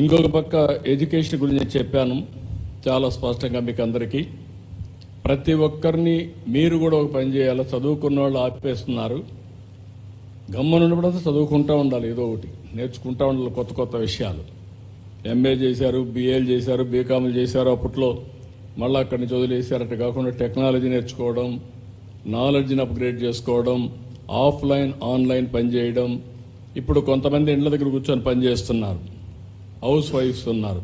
ఇంకొక పక్క ఎడ్యుకేషన్ గురించి చెప్పాను చాలా స్పష్టంగా మీకు అందరికీ. ప్రతి ఒక్కరిని మీరు కూడా ఒక పని చేయాలి. చదువుకున్న వాళ్ళు ఆపేస్తున్నారు. గమ్మనున్నప్పుడు చదువుకుంటూ ఉండాలి, ఏదో ఒకటి నేర్చుకుంటూ ఉండాలి, కొత్త కొత్త విషయాలు. ఎంఏ చేశారు, బిఏలు చేశారు, బీకామ్లు చేశారు, అప్పట్లో మళ్ళీ అక్కడి నుంచి వదిలేశారు. అట్లా కాకుండా టెక్నాలజీ నేర్చుకోవడం, నాలెడ్జ్ని అప్గ్రేడ్ చేసుకోవడం, ఆఫ్లైన్ ఆన్లైన్ పనిచేయడం. ఇప్పుడు కొంతమంది ఇండ్ల దగ్గర కూర్చొని పనిచేస్తున్నారు, హౌస్ వైఫ్స్ ఉన్నారు.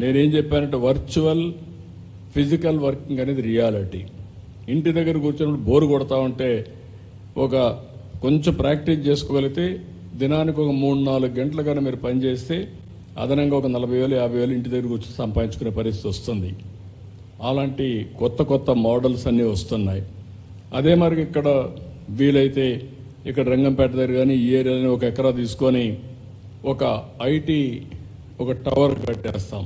నేనేం చెప్పానంటే వర్చువల్ ఫిజికల్ వర్కింగ్ అనేది రియాలిటీ. ఇంటి దగ్గర కూర్చొని బోరు కొడతా ఉంటే కొంచెం ప్రాక్టీస్ చేసుకోగలిగితే దినానికి ఒక 3-4 గంటలు కానీ మీరు పనిచేస్తే అదనంగా ఒక 40,000 50,000 ఇంటి దగ్గర కూర్చొని సంపాదించుకునే పరిస్థితి వస్తుంది. అలాంటి కొత్త కొత్త మోడల్స్ అన్నీ వస్తున్నాయి. అదే మరి ఇక్కడ వీలైతే ఇక్కడ రంగంపేట దగ్గర కానీ ఈ ఏరియాలో 1 ఎకరా తీసుకొని ఒక ఐటీ ఒక టవర్ కట్టేస్తాం.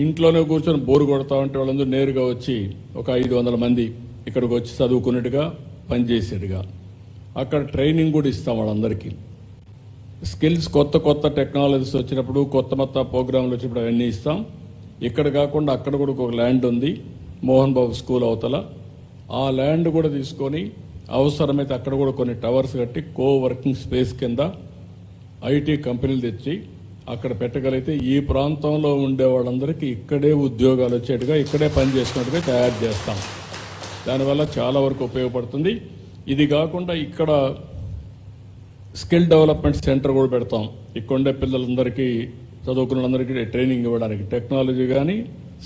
ఇంట్లోనే కూర్చొని బోరు కొడతా ఉంటే వాళ్ళందరూ నేరుగా వచ్చి ఒక 500 మంది ఇక్కడికి వచ్చి చదువుకున్నట్టుగా పనిచేసేట్టుగా అక్కడ ట్రైనింగ్ కూడా ఇస్తాం. వాళ్ళందరికీ స్కిల్స్ కొత్త కొత్త టెక్నాలజీస్ వచ్చినప్పుడు, కొత్త ప్రోగ్రాంలు వచ్చినప్పుడు అవన్నీ ఇస్తాం. ఇక్కడ కాకుండా అక్కడ కూడా ఒక ల్యాండ్ ఉంది, మోహన్ బాబు స్కూల్ అవతల. ఆ ల్యాండ్ కూడా తీసుకొని అవసరమైతే అక్కడ కూడా కొన్ని టవర్స్ కట్టి వర్కింగ్ స్పేస్ కింద ఐటీ కంపెనీలు తెచ్చి అక్కడ పెట్టగలిగితే ఈ ప్రాంతంలో ఉండే వాళ్ళందరికీ ఇక్కడే ఉద్యోగాలు వచ్చేట్టుగా, ఇక్కడే పని చేసుకున్నట్టుగా తయారు చేస్తాం. దానివల్ల చాలా వరకు ఉపయోగపడుతుంది. ఇది కాకుండా ఇక్కడ స్కిల్ డెవలప్మెంట్ సెంటర్ కూడా పెడతాం. ఇక్కడుండే పిల్లలందరికీ, చదువుకున్న వాళ్ళందరికీ ట్రైనింగ్ ఇవ్వడానికి టెక్నాలజీ కానీ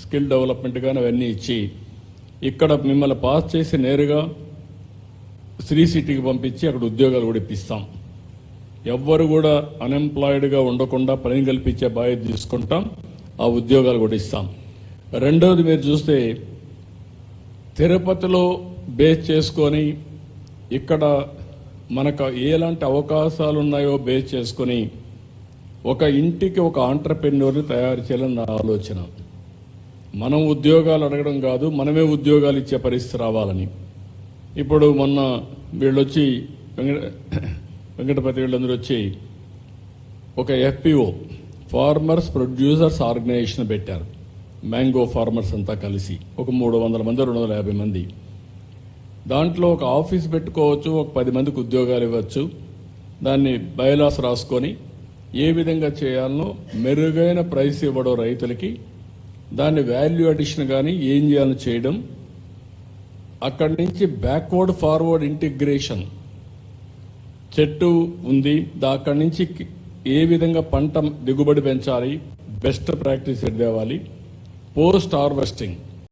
స్కిల్ డెవలప్మెంట్ కానీ అవన్నీ ఇచ్చి ఇక్కడ మిమ్మల్ని పాస్ చేసి నేరుగా శ్రీ సిటీకి పంపించి అక్కడ ఉద్యోగాలు కూడా ఇప్పిస్తాం. ఎవ్వరు కూడా అన్ఎంప్లాయిడ్గా ఉండకుండా పని కల్పించే బాధ్యత తీసుకుంటాం. ఆ ఉద్యోగాలు కూడా ఇస్తాం. రెండవది మీరు చూస్తే తిరుపతిలో బేస్ చేసుకొని ఇక్కడ మనకు ఎలాంటి అవకాశాలు ఉన్నాయో బేస్ చేసుకొని ఒక ఇంటికి ఒక ఆంటర్ప్రెన్యూర్ని తయారు చేయాలని నా ఆలోచన. మనం ఉద్యోగాలు అడగడం కాదు, మనమే ఉద్యోగాలు ఇచ్చే పరిస్థితి రావాలని. ఇప్పుడు మొన్న వీళ్ళొచ్చి వెంకటపతి వీళ్ళందరూ వచ్చి ఒక FPO ఫార్మర్స్ ప్రొడ్యూసర్స్ ఆర్గనైజేషన్ పెట్టారు. మ్యాంగో ఫార్మర్స్ అంతా కలిసి ఒక 300 మంది 250 మంది. దాంట్లో ఒక ఆఫీస్ పెట్టుకోవచ్చు, ఒక 10 మందికి ఉద్యోగాలు ఇవ్వచ్చు. దాన్ని బైలాస్ రాసుకొని ఏ విధంగా చేయాలనో మెరుగైన ప్రైస్ ఇవ్వడం రైతులకి, దాన్ని వాల్యూ అడిషన్ కానీ ఏం చేయాలని చేయడం, అక్కడి నుంచి బ్యాక్వర్డ్ ఫార్వర్డ్ ఇంటిగ్రేషన్. చెట్టు ఉంది, అక్కడి నుంచి ఏ విధంగా పంట దిగుబడి పెంచాలి, బెస్ట్ ప్రాక్టీస్ తేవాలి, పోస్ట్ హార్వెస్టింగ్